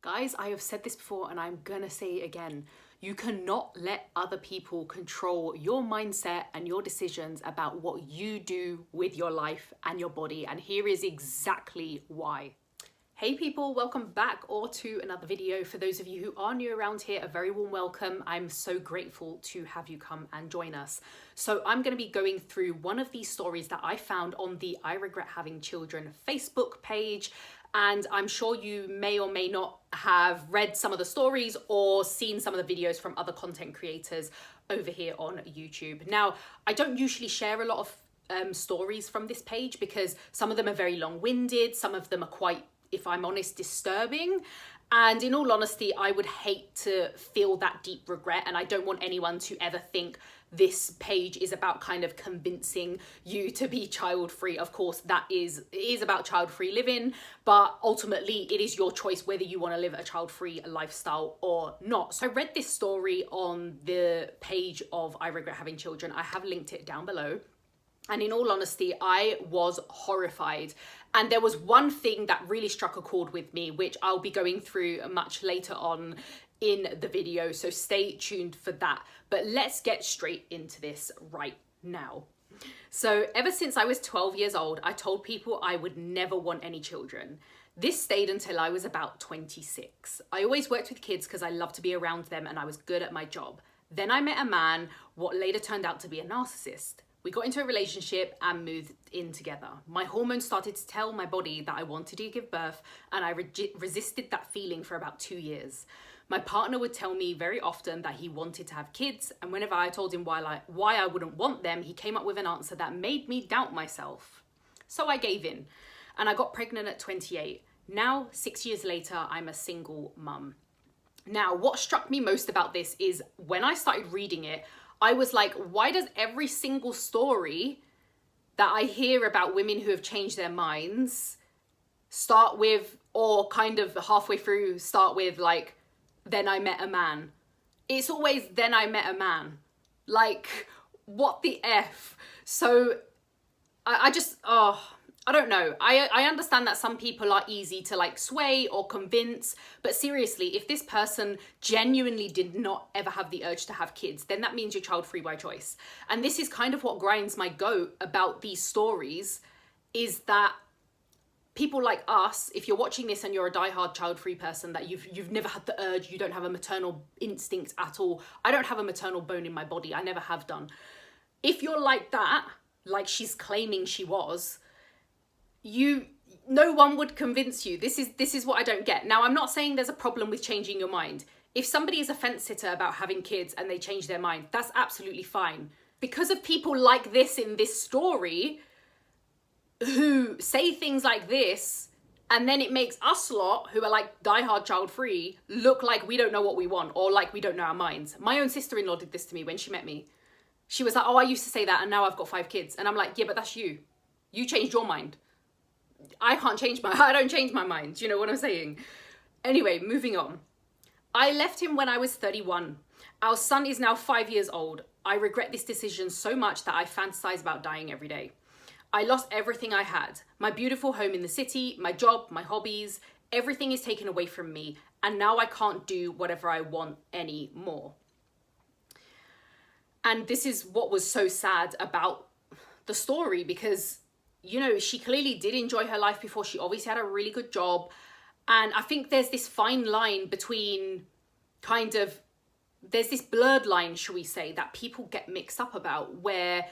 Guys, I have said this before and I'm gonna say it again. You cannot let other people control your mindset and your decisions about what you do with your life and your body. And here is exactly why. Hey people, welcome back or to another video. For those of you who are new around here, a very warm welcome. I'm so grateful to have you come and join us. So I'm going to be going through one of these stories that I found on the I Regret Having Children Facebook page. And I'm sure you may or may not have read some of the stories or seen some of the videos from other content creators over here on YouTube. Now, I don't usually share a lot of stories from this page because some of them are very long-winded, some of them are quite, if I'm honest, disturbing. And in all honesty, I would hate to feel that deep regret, and I don't want anyone to ever think this page is about kind of convincing you to be child-free. Of course, it is about child-free living, but ultimately it is your choice whether you want to live a child-free lifestyle or not. So I read this story on the page of I Regret Having Children. I have linked it down below. And in all honesty, I was horrified. And there was one thing that really struck a chord with me, which I'll be going through much later on in the video. So stay tuned for that. But let's get straight into this right now. So ever since I was 12 years old, I told people I would never want any children. This stayed until I was about 26. I always worked with kids because I loved to be around them and I was good at my job. Then I met a man, what later turned out to be a narcissist. We got into a relationship and moved in together. My hormones started to tell my body that I wanted to give birth, and I resisted that feeling for about 2 years. My partner would tell me very often that he wanted to have kids, and whenever I told him why I wouldn't want them, he came up with an answer that made me doubt myself. So I gave in, and I got pregnant at 28. Now, 6 years later, I'm a single mum. Now, what struck me most about this is when I started reading it, I was like, why does every single story that I hear about women who have changed their minds start with, or kind of halfway through start with like, then I met a man? It's always, then I met a man. Like, what the F? So I don't know. I understand that some people are easy to like sway or convince, but seriously, if this person genuinely did not ever have the urge to have kids, then that means you're child-free by choice. And this is kind of what grinds my goat about these stories, is that people like us, if you're watching this and you're a diehard child-free person, that you've never had the urge, you don't have a maternal instinct at all. I don't have a maternal bone in my body. I never have done. If you're like that, like she's claiming she was, no one would convince you. This is what I don't get. Now, I'm not saying there's a problem with changing your mind. If somebody is a fence sitter about having kids and they change their mind, that's absolutely fine. Because of people like this in this story who say things like this, and then it makes us lot who are like diehard child free look like we don't know what we want, or like we don't know our minds. My own sister-in-law did this to me when she met me. She was like, oh, I used to say that and now I've got 5 kids. And I'm like, yeah, but that's you. You changed your mind. I don't change my mind. Do you know what I'm saying? Anyway, moving on. I left him when I was 31. Our son is now 5 years old. I regret this decision so much that I fantasize about dying every day. I lost everything I had. My beautiful home in the city, my job, my hobbies, everything is taken away from me. And now I can't do whatever I want anymore. And this is what was so sad about the story, because you know, she clearly did enjoy her life before. She obviously had a really good job. And I think there's this fine line between there's this blurred line, shall we say, that people get mixed up about, where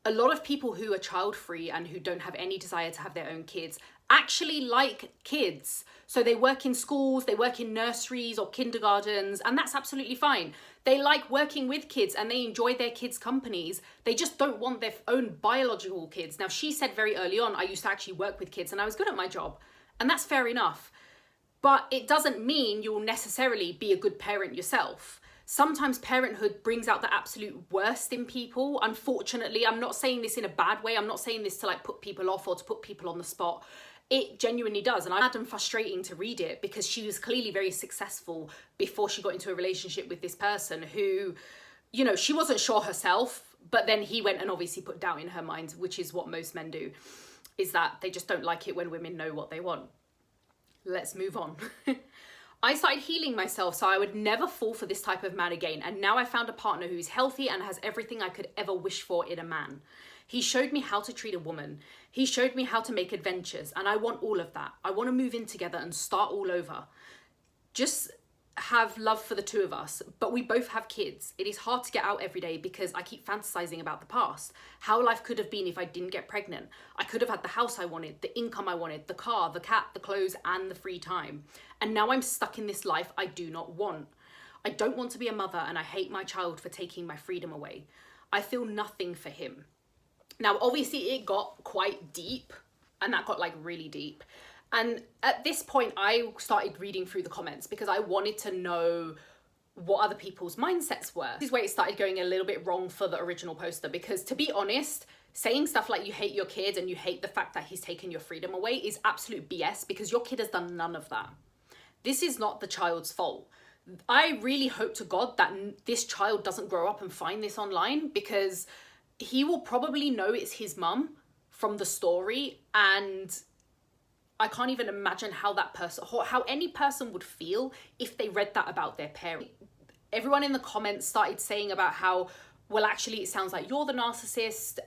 a lot of people who are child-free and who don't have any desire to have their own kids actually like kids. So they work in schools, they work in nurseries or kindergartens, and that's absolutely fine. They like working with kids and they enjoy their kids' companies. They just don't want their own biological kids. Now, she said very early on, I used to actually work with kids and I was good at my job. And that's fair enough. But it doesn't mean you'll necessarily be a good parent yourself. Sometimes parenthood brings out the absolute worst in people. Unfortunately, I'm not saying this in a bad way. I'm not saying this to like put people off or to put people on the spot. It genuinely does. And I found it frustrating to read it because she was clearly very successful before she got into a relationship with this person who, you know, she wasn't sure herself, but then he went and obviously put doubt in her mind, which is what most men do, is that they just don't like it when women know what they want. Let's move on. I started healing myself so I would never fall for this type of man again. And now I found a partner who's healthy and has everything I could ever wish for in a man. He showed me how to treat a woman. He showed me how to make adventures, and I want all of that. I want to move in together and start all over. Just have love for the two of us, but we both have kids. It is hard to get out every day because I keep fantasizing about the past. How life could have been if I didn't get pregnant. I could have had the house I wanted, the income I wanted, the car, the cat, the clothes, and the free time. And now I'm stuck in this life I do not want. I don't want to be a mother, and I hate my child for taking my freedom away. I feel nothing for him. Now, obviously it got quite deep, and that got like really deep. And at this point, I started reading through the comments because I wanted to know what other people's mindsets were. This is where it started going a little bit wrong for the original poster, because to be honest, saying stuff like you hate your kid and you hate the fact that he's taken your freedom away is absolute BS, because your kid has done none of that. This is not the child's fault. I really hope to God that this child doesn't grow up and find this online, because he will probably know it's his mum from the story, and I can't even imagine how any person would feel if they read that about their parent. Everyone in the comments started saying about how, well, actually it sounds like you're the narcissist,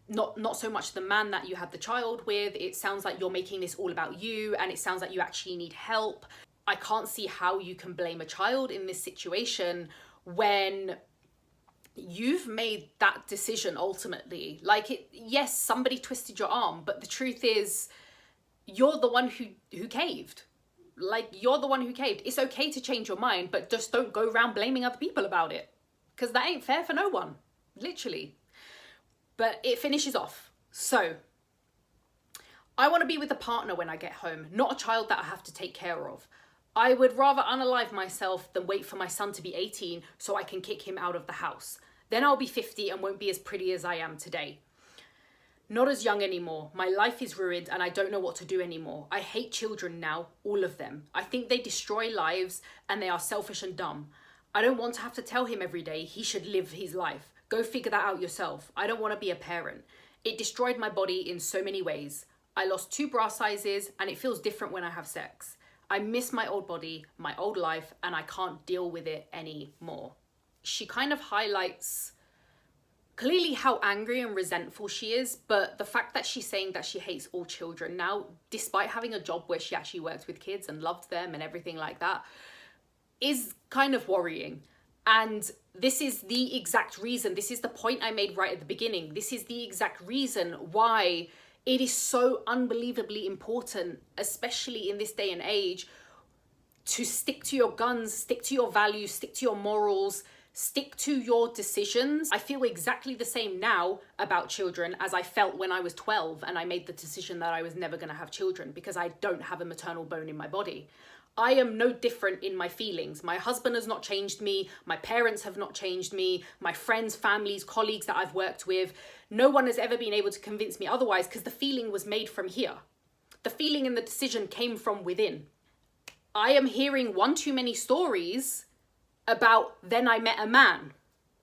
not so much the man that you had the child with. It sounds like you're making this all about you, and it sounds like you actually need help. I can't see how you can blame a child in this situation when you've made that decision ultimately. Like, yes, somebody twisted your arm, but the truth is, you're the one who caved. Like, you're the one who caved. It's okay to change your mind, but just don't go around blaming other people about it, because that ain't fair for no one, literally. But it finishes off. So, I want to be with a partner when I get home, not a child that I have to take care of. I would rather unalive myself than wait for my son to be 18 so I can kick him out of the house. Then I'll be 50 and won't be as pretty as I am today. Not as young anymore. My life is ruined and I don't know what to do anymore. I hate children now, all of them. I think they destroy lives and they are selfish and dumb. I don't want to have to tell him every day he should live his life. Go figure that out yourself. I don't want to be a parent. It destroyed my body in so many ways. I lost 2 bra sizes and it feels different when I have sex. I miss my old body, my old life, and I can't deal with it anymore. She kind of highlights clearly how angry and resentful she is, but the fact that she's saying that she hates all children now, despite having a job where she actually worked with kids and loved them and everything like that, is kind of worrying. And this is the exact reason, this is the point I made right at the beginning, this is the exact reason why it is so unbelievably important, especially in this day and age, to stick to your guns, stick to your values, stick to your morals, stick to your decisions. I feel exactly the same now about children as I felt when I was 12 and I made the decision that I was never going to have children, because I don't have a maternal bone in my body. I am no different in my feelings. My husband has not changed me. My parents have not changed me. My friends, families, colleagues that I've worked with, no one has ever been able to convince me otherwise, because the feeling was made from here. The feeling and the decision came from within. I am hearing one too many stories about then I met a man.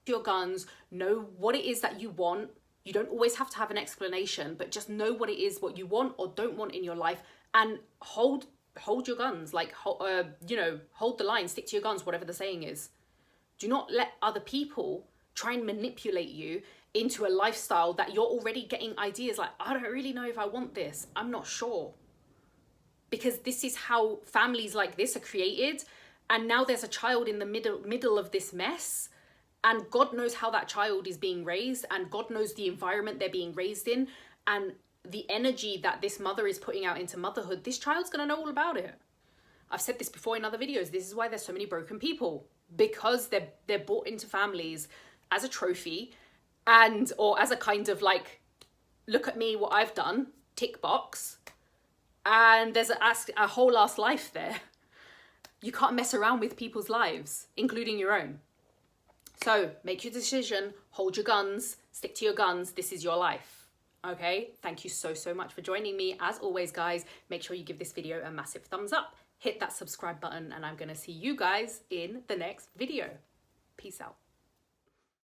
Your guns, know what it is that you want. You don't always have to have an explanation, but just know what it is, what you want or don't want in your life, and hold your guns. Like, hold the line, stick to your guns, whatever the saying is. Do not let other people try and manipulate you into a lifestyle that you're already getting ideas like, I don't really know if I want this. I'm not sure. Because this is how families like this are created. And now there's a child in the middle of this mess, and God knows how that child is being raised, and God knows the environment they're being raised in, and the energy that this mother is putting out into motherhood. This child's going to know all about it. I've said this before in other videos. This is why there's so many broken people, because they're brought into families as a trophy or as a kind of like, look at me, what I've done, tick box. And there's a whole ass life there. You can't mess around with people's lives, including your own. So make your decision, hold your guns, stick to your guns. This is your life. Okay, thank you so much for joining me. As always, guys, make sure you give this video a massive thumbs up, hit that subscribe button, and I'm gonna see you guys in the next video. Peace out.